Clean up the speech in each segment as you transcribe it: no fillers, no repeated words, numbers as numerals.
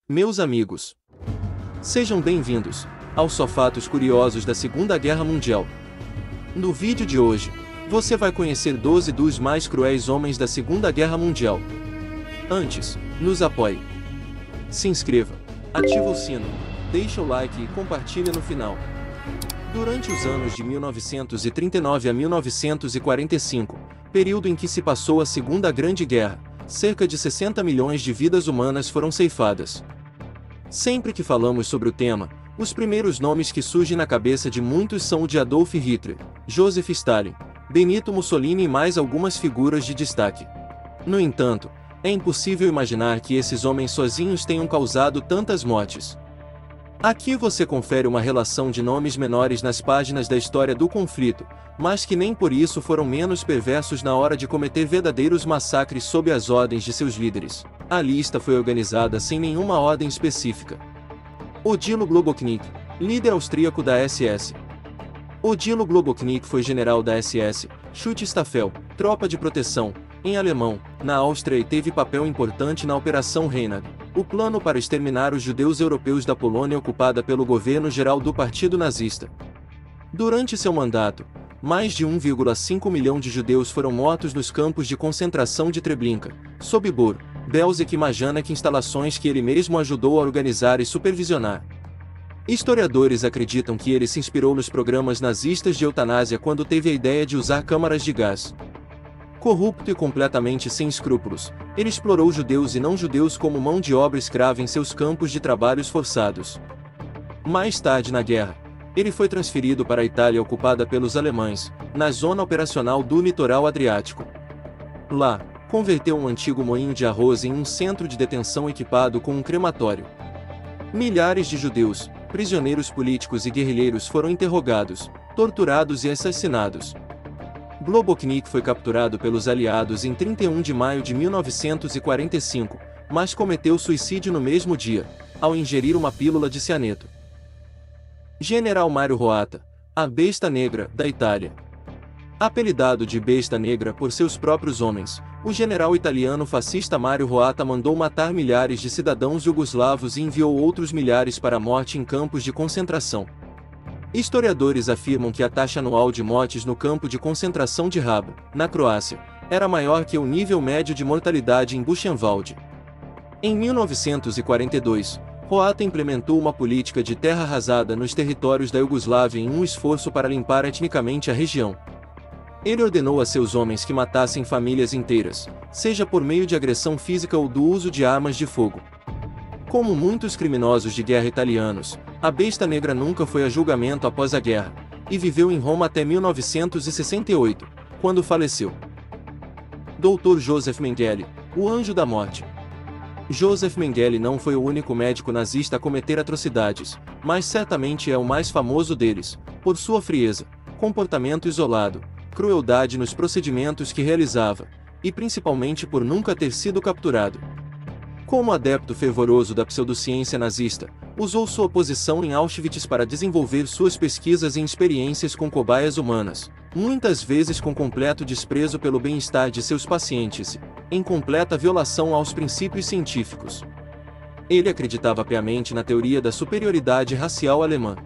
Meus amigos, sejam bem-vindos aos Só Fatos Curiosos da Segunda Guerra Mundial. No vídeo de hoje, você vai conhecer 12 dos mais cruéis homens da Segunda Guerra Mundial. Antes, nos apoie. Se inscreva, ativa o sino, deixa o like e compartilha no final. Durante os anos de 1939 a 1945, período em que se passou a Segunda Grande Guerra, cerca de 60 milhões de vidas humanas foram ceifadas. Sempre que falamos sobre o tema, os primeiros nomes que surgem na cabeça de muitos são o de Adolf Hitler, Joseph Stalin, Benito Mussolini e mais algumas figuras de destaque. No entanto, é impossível imaginar que esses homens sozinhos tenham causado tantas mortes. Aqui você confere uma relação de nomes menores nas páginas da história do conflito, mas que nem por isso foram menos perversos na hora de cometer verdadeiros massacres sob as ordens de seus líderes. A lista foi organizada sem nenhuma ordem específica. Odilo Globoknik, líder austríaco da SS. Odilo Globoknik foi general da SS, Schutzstaffel, tropa de proteção, em alemão, na Áustria e teve papel importante na Operação Reinhard, o plano para exterminar os judeus europeus da Polônia ocupada pelo governo geral do Partido Nazista. Durante seu mandato, mais de 1,5 milhão de judeus foram mortos nos campos de concentração de Treblinka, Sobibor, Belzec e Majdanek, instalações que ele mesmo ajudou a organizar e supervisionar. Historiadores acreditam que ele se inspirou nos programas nazistas de eutanásia quando teve a ideia de usar câmaras de gás. Corrupto e completamente sem escrúpulos, ele explorou judeus e não-judeus como mão de obra escrava em seus campos de trabalhos forçados. Mais tarde na guerra, ele foi transferido para a Itália ocupada pelos alemães, na zona operacional do litoral Adriático. Lá, converteu um antigo moinho de arroz em um centro de detenção equipado com um crematório. Milhares de judeus, prisioneiros políticos e guerrilheiros foram interrogados, torturados e assassinados. Globoknik foi capturado pelos aliados em 31 de maio de 1945, mas cometeu suicídio no mesmo dia, ao ingerir uma pílula de cianeto. General Mario Roata, a Besta Negra, da Itália. Apelidado de Besta Negra por seus próprios homens, o general italiano fascista Mario Roata mandou matar milhares de cidadãos iugoslavos e enviou outros milhares para a morte em campos de concentração. Historiadores afirmam que a taxa anual de mortes no campo de concentração de Rab, na Croácia, era maior que o nível médio de mortalidade em Buchenwald. Em 1942, Roata implementou uma política de terra arrasada nos territórios da Iugoslávia em um esforço para limpar etnicamente a região. Ele ordenou a seus homens que matassem famílias inteiras, seja por meio de agressão física ou do uso de armas de fogo. Como muitos criminosos de guerra italianos, a Besta Negra nunca foi a julgamento após a guerra, e viveu em Roma até 1968, quando faleceu. Dr. Joseph Mengele, o Anjo da Morte. Joseph Mengele não foi o único médico nazista a cometer atrocidades, mas certamente é o mais famoso deles, por sua frieza, comportamento isolado, crueldade nos procedimentos que realizava, e principalmente por nunca ter sido capturado. Como adepto fervoroso da pseudociência nazista, usou sua posição em Auschwitz para desenvolver suas pesquisas e experiências com cobaias humanas, muitas vezes com completo desprezo pelo bem-estar de seus pacientes e, em completa violação aos princípios científicos. Ele acreditava piamente na teoria da superioridade racial alemã.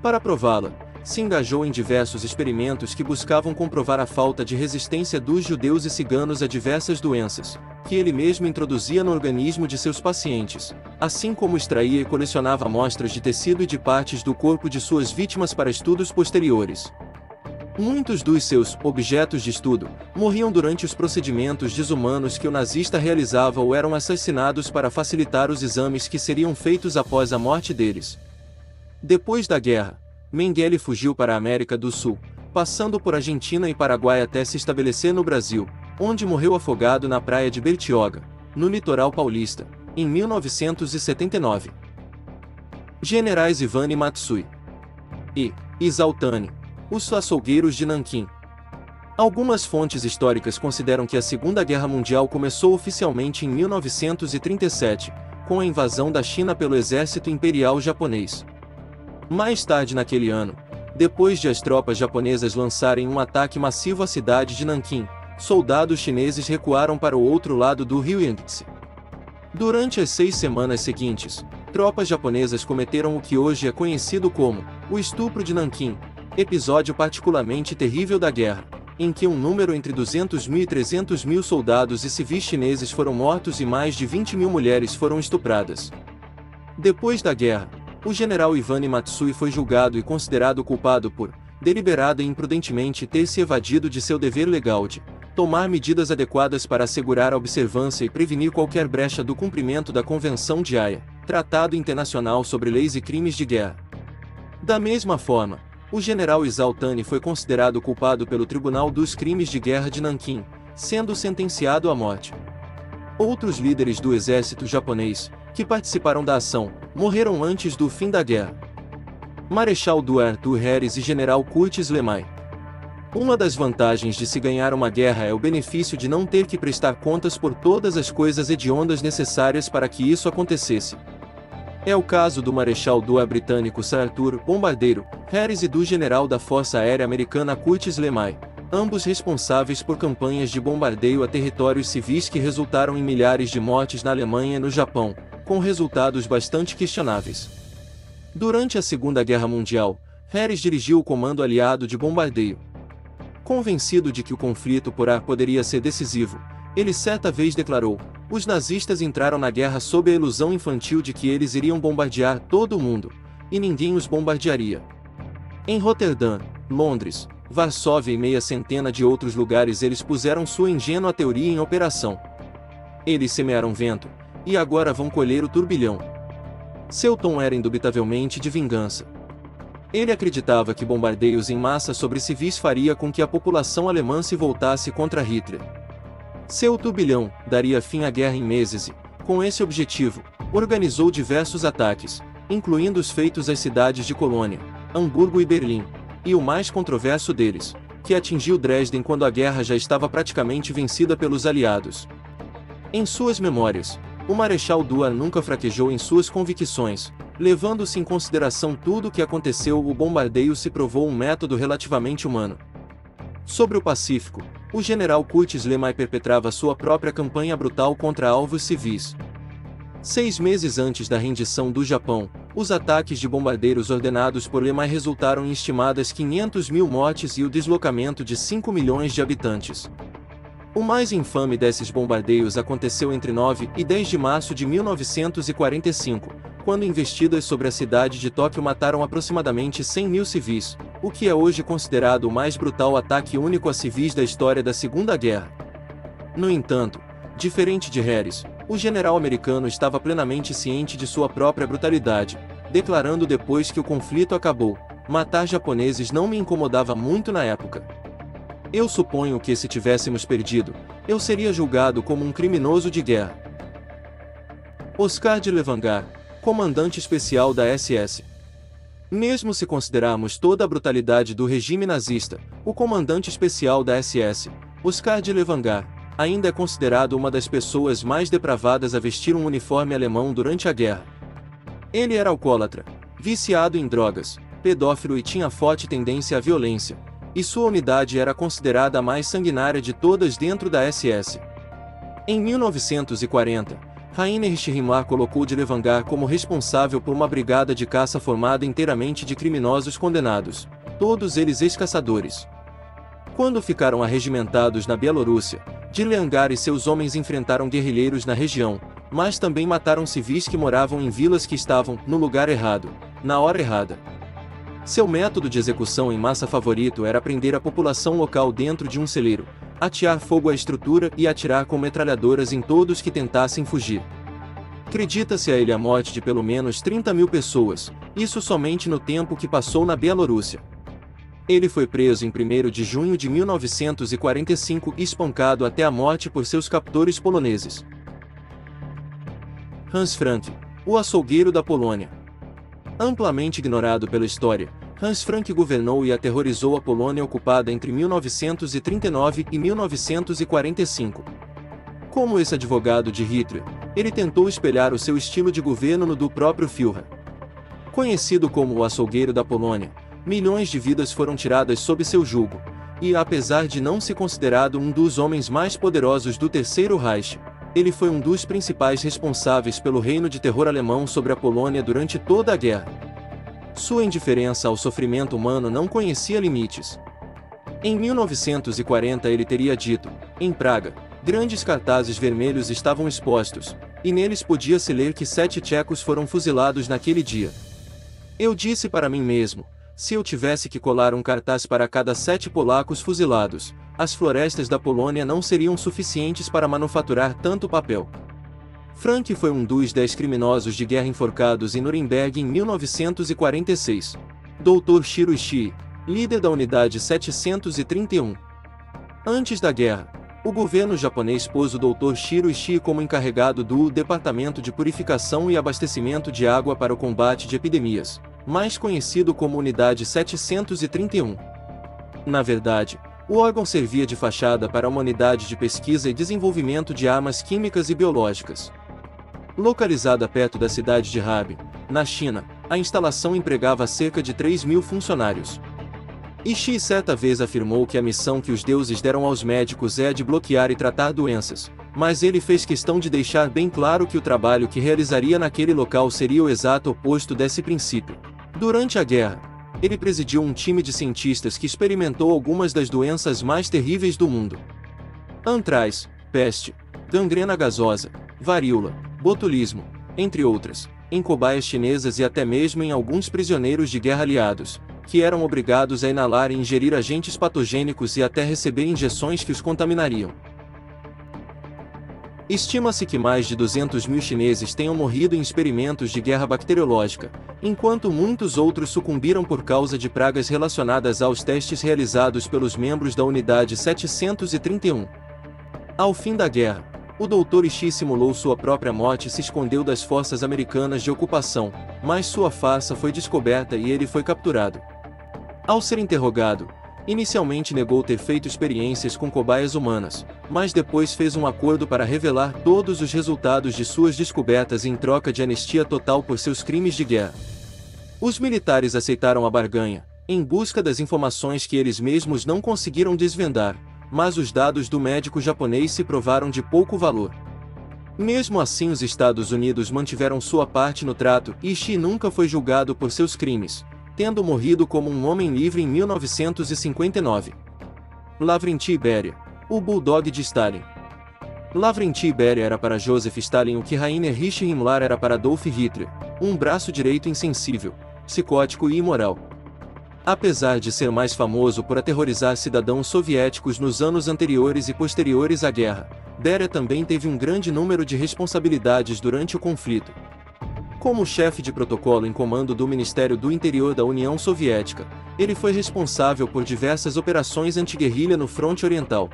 Para prová-la, se engajou em diversos experimentos que buscavam comprovar a falta de resistência dos judeus e ciganos a diversas doenças, que ele mesmo introduzia no organismo de seus pacientes, assim como extraía e colecionava amostras de tecido e de partes do corpo de suas vítimas para estudos posteriores. Muitos dos seus objetos de estudo morriam durante os procedimentos desumanos que o nazista realizava ou eram assassinados para facilitar os exames que seriam feitos após a morte deles. Depois da guerra, Mengele fugiu para a América do Sul, passando por Argentina e Paraguai até se estabelecer no Brasil, onde morreu afogado na praia de Bertioga, no litoral paulista, em 1979. Generais Ivane Matsui e Isaltani, os açougueiros de Nanquim. Algumas fontes históricas consideram que a Segunda Guerra Mundial começou oficialmente em 1937, com a invasão da China pelo exército imperial japonês. Mais tarde naquele ano, depois de as tropas japonesas lançarem um ataque massivo à cidade de Nanquim, soldados chineses recuaram para o outro lado do rio Yangtze. Durante as 6 semanas seguintes, tropas japonesas cometeram o que hoje é conhecido como o Estupro de Nanquim, episódio particularmente terrível da guerra, em que um número entre 200.000 e 300.000 soldados e civis chineses foram mortos e mais de 20.000 mulheres foram estupradas. Depois da guerra, o general Iwani Matsui foi julgado e considerado culpado por, deliberada e imprudentemente, ter se evadido de seu dever legal de tomar medidas adequadas para assegurar a observância e prevenir qualquer brecha do cumprimento da Convenção de Haia, Tratado Internacional sobre Leis e Crimes de Guerra. Da mesma forma, o general Isao Tani foi considerado culpado pelo Tribunal dos Crimes de Guerra de Nanquim, sendo sentenciado à morte. Outros líderes do exército japonês, que participaram da ação, morreram antes do fim da guerra. Marechal Duarte Arthur Harris e General Curtis LeMay. Uma das vantagens de se ganhar uma guerra é o benefício de não ter que prestar contas por todas as coisas hediondas necessárias para que isso acontecesse. É o caso do Marechal Duarte britânico Sir Arthur Bombardeiro Harris e do general da Força Aérea Americana Curtis LeMay, ambos responsáveis por campanhas de bombardeio a territórios civis que resultaram em milhares de mortes na Alemanha e no Japão, com resultados bastante questionáveis. Durante a Segunda Guerra Mundial, Harris dirigiu o Comando Aliado de Bombardeio. Convencido de que o conflito por ar poderia ser decisivo, ele certa vez declarou: os nazistas entraram na guerra sob a ilusão infantil de que eles iriam bombardear todo o mundo, e ninguém os bombardearia. Em Roterdã, Londres, Varsóvia e meia centena de outros lugares eles puseram sua ingênua teoria em operação. Eles semearam vento, e agora vão colher o turbilhão. Seu tom era indubitavelmente de vingança. Ele acreditava que bombardeios em massa sobre civis faria com que a população alemã se voltasse contra Hitler. Seu turbilhão daria fim à guerra em meses e, com esse objetivo, organizou diversos ataques, incluindo os feitos às cidades de Colônia, Hamburgo e Berlim, e o mais controverso deles, que atingiu Dresden quando a guerra já estava praticamente vencida pelos aliados. Em suas memórias, o Marechal Duarte nunca fraquejou em suas convicções. Levando-se em consideração tudo o que aconteceu, o bombardeio se provou um método relativamente humano. Sobre o Pacífico, o general Curtis LeMay perpetrava sua própria campanha brutal contra alvos civis. 6 meses antes da rendição do Japão, os ataques de bombardeiros ordenados por LeMay resultaram em estimadas 500.000 mortes e o deslocamento de 5 milhões de habitantes. O mais infame desses bombardeios aconteceu entre 9 e 10 de março de 1945, quando investidas sobre a cidade de Tóquio mataram aproximadamente 100.000 civis, o que é hoje considerado o mais brutal ataque único a civis da história da Segunda Guerra. No entanto, diferente de Harris, o general americano estava plenamente ciente de sua própria brutalidade, declarando depois que o conflito acabou: matar japoneses não me incomodava muito na época. Eu suponho que se tivéssemos perdido, eu seria julgado como um criminoso de guerra. Oscar de Levangar, comandante especial da SS. Mesmo se considerarmos toda a brutalidade do regime nazista, o comandante especial da SS, Oscar de Levangar, ainda é considerado uma das pessoas mais depravadas a vestir um uniforme alemão durante a guerra. Ele era alcoólatra, viciado em drogas, pedófilo e tinha forte tendência à violência, e sua unidade era considerada a mais sanguinária de todas dentro da SS. Em 1940, Heinrich Himmler colocou de Levangar como responsável por uma brigada de caça formada inteiramente de criminosos condenados, todos eles ex-caçadores. Quando ficaram arregimentados na Bielorrússia, de Levangar e seus homens enfrentaram guerrilheiros na região, mas também mataram civis que moravam em vilas que estavam no lugar errado, na hora errada. Seu método de execução em massa favorito era prender a população local dentro de um celeiro, atear fogo à estrutura e atirar com metralhadoras em todos que tentassem fugir. Acredita-se a ele a morte de pelo menos 30.000 pessoas, isso somente no tempo que passou na Bielorrússia. Ele foi preso em 1º de junho de 1945 e espancado até a morte por seus captores poloneses. Hans Frank, o açougueiro da Polônia. Amplamente ignorado pela história, Hans Frank governou e aterrorizou a Polônia ocupada entre 1939 e 1945. Como ex-advogado de Hitler, ele tentou espelhar o seu estilo de governo no do próprio Führer. Conhecido como o açougueiro da Polônia, milhões de vidas foram tiradas sob seu jugo, e apesar de não ser considerado um dos homens mais poderosos do Terceiro Reich, Ele foi um dos principais responsáveis pelo reino de terror alemão sobre a Polônia durante toda a guerra. Sua indiferença ao sofrimento humano não conhecia limites. Em 1940 ele teria dito, em Praga, grandes cartazes vermelhos estavam expostos, e neles podia-se ler que 7 tchecos foram fuzilados naquele dia. Eu disse para mim mesmo, se eu tivesse que colar um cartaz para cada 7 polacos fuzilados, as florestas da Polônia não seriam suficientes para manufaturar tanto papel. Frank foi um dos 10 criminosos de guerra enforcados em Nuremberg em 1946. Dr. Shiro Ishii, líder da unidade 731. Antes da guerra, o governo japonês pôs o Dr. Shiro Ishii como encarregado do Departamento de Purificação e Abastecimento de Água para o Combate de Epidemias, mais conhecido como Unidade 731. Na verdade, o órgão servia de fachada para uma unidade de pesquisa e desenvolvimento de armas químicas e biológicas. Localizada perto da cidade de Harbin, na China, a instalação empregava cerca de 3.000 funcionários. Ishii certa vez afirmou que a missão que os deuses deram aos médicos é a de bloquear e tratar doenças, mas ele fez questão de deixar bem claro que o trabalho que realizaria naquele local seria o exato oposto desse princípio. Durante a guerra, ele presidiu um time de cientistas que experimentou algumas das doenças mais terríveis do mundo: antraz, peste, gangrena gasosa, varíola, botulismo, entre outras, em cobaias chinesas e até mesmo em alguns prisioneiros de guerra aliados, que eram obrigados a inalar e ingerir agentes patogênicos e até receber injeções que os contaminariam. Estima-se que mais de 200.000 chineses tenham morrido em experimentos de guerra bacteriológica, enquanto muitos outros sucumbiram por causa de pragas relacionadas aos testes realizados pelos membros da Unidade 731. Ao fim da guerra, o Dr. Ishii simulou sua própria morte e se escondeu das forças americanas de ocupação, mas sua farsa foi descoberta e ele foi capturado. Ao ser interrogado, inicialmente negou ter feito experiências com cobaias humanas, mas depois fez um acordo para revelar todos os resultados de suas descobertas em troca de anistia total por seus crimes de guerra. Os militares aceitaram a barganha, em busca das informações que eles mesmos não conseguiram desvendar, mas os dados do médico japonês se provaram de pouco valor. Mesmo assim, os Estados Unidos mantiveram sua parte no trato e Ishii nunca foi julgado por seus crimes, tendo morrido como um homem livre em 1959. Lavrentiy Beria, o bulldog de Stalin. Lavrentiy Beria era para Joseph Stalin o que Heinrich Himmler era para Adolf Hitler, um braço direito insensível, psicótico e imoral. Apesar de ser mais famoso por aterrorizar cidadãos soviéticos nos anos anteriores e posteriores à guerra, Beria também teve um grande número de responsabilidades durante o conflito. Como chefe de protocolo em comando do Ministério do Interior da União Soviética, ele foi responsável por diversas operações anti-guerrilha no fronte oriental.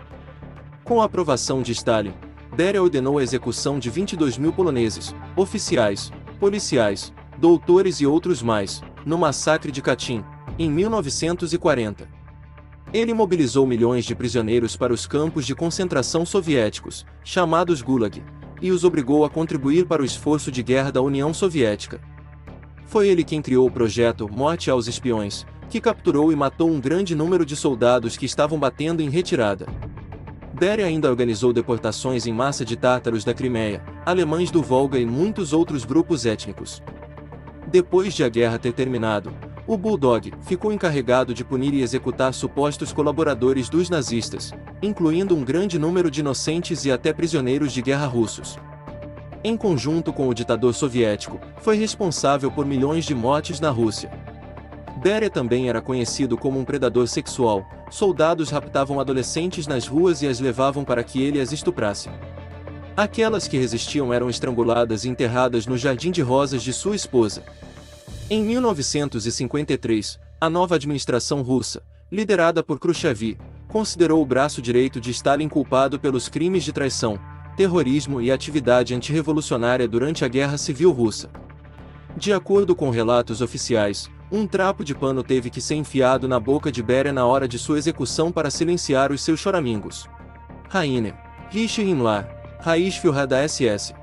Com a aprovação de Stalin, Beria ordenou a execução de 22.000 poloneses, oficiais, policiais, doutores e outros mais, no massacre de Katyn, em 1940. Ele mobilizou milhões de prisioneiros para os campos de concentração soviéticos, chamados Gulag, e os obrigou a contribuir para o esforço de guerra da União Soviética. Foi ele quem criou o projeto Morte aos Espiões, que capturou e matou um grande número de soldados que estavam batendo em retirada. Beria ainda organizou deportações em massa de tártaros da Crimeia, alemães do Volga e muitos outros grupos étnicos. Depois de a guerra ter terminado, o Bulldog ficou encarregado de punir e executar supostos colaboradores dos nazistas, incluindo um grande número de inocentes e até prisioneiros de guerra russos. Em conjunto com o ditador soviético, foi responsável por milhões de mortes na Rússia. Beria também era conhecido como um predador sexual. Soldados raptavam adolescentes nas ruas e as levavam para que ele as estuprasse. Aquelas que resistiam eram estranguladas e enterradas no jardim de rosas de sua esposa. Em 1953, a nova administração russa, liderada por Khrushchev, considerou o braço direito de Stalin culpado pelos crimes de traição, terrorismo e atividade antirrevolucionária durante a Guerra Civil Russa. De acordo com relatos oficiais, um trapo de pano teve que ser enfiado na boca de Beria na hora de sua execução para silenciar os seus choramingos. Heinrich Himmler, Reichsführer da SS.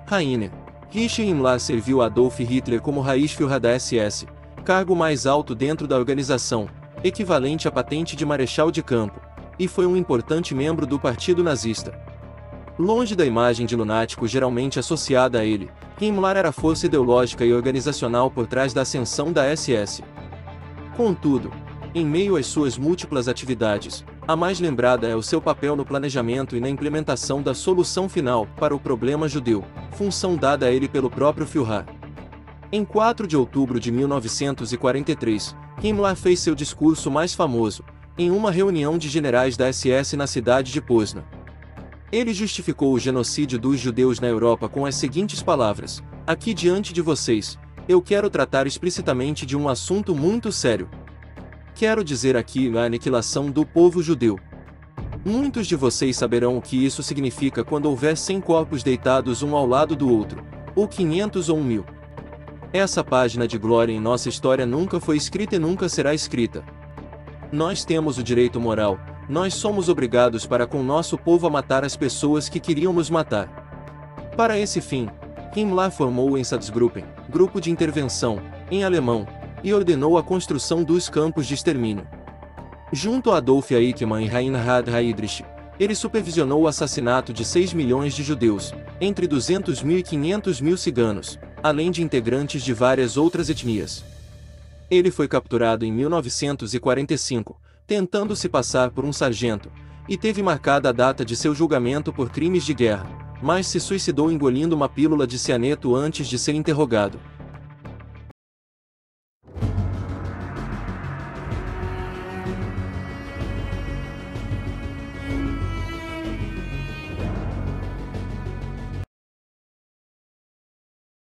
Heinrich Himmler serviu a Adolf Hitler como Reichsführer da SS, cargo mais alto dentro da organização, equivalente à patente de marechal de campo, e foi um importante membro do Partido Nazista. Longe da imagem de lunático geralmente associada a ele, Himmler era a força ideológica e organizacional por trás da ascensão da SS. Contudo, em meio às suas múltiplas atividades, a mais lembrada é o seu papel no planejamento e na implementação da solução final para o problema judeu, função dada a ele pelo próprio Führer. Em 4 de outubro de 1943, Himmler fez seu discurso mais famoso, em uma reunião de generais da SS na cidade de Poznan. Ele justificou o genocídio dos judeus na Europa com as seguintes palavras: "Aqui diante de vocês, eu quero tratar explicitamente de um assunto muito sério. Quero dizer aqui a aniquilação do povo judeu. Muitos de vocês saberão o que isso significa quando houver 100 corpos deitados um ao lado do outro, ou 500 ou 1000. Essa página de glória em nossa história nunca foi escrita e nunca será escrita. Nós temos o direito moral, nós somos obrigados para com nosso povo a matar as pessoas que queriam nos matar." Para esse fim, Himmler formou o Einsatzgruppen, grupo de intervenção, em alemão, e ordenou a construção dos campos de extermínio. Junto a Adolf Eichmann e Reinhard Heydrich, ele supervisionou o assassinato de 6 milhões de judeus, entre 200.000 e 500.000 ciganos, além de integrantes de várias outras etnias. Ele foi capturado em 1945, tentando se passar por um sargento, e teve marcada a data de seu julgamento por crimes de guerra, mas se suicidou engolindo uma pílula de cianeto antes de ser interrogado.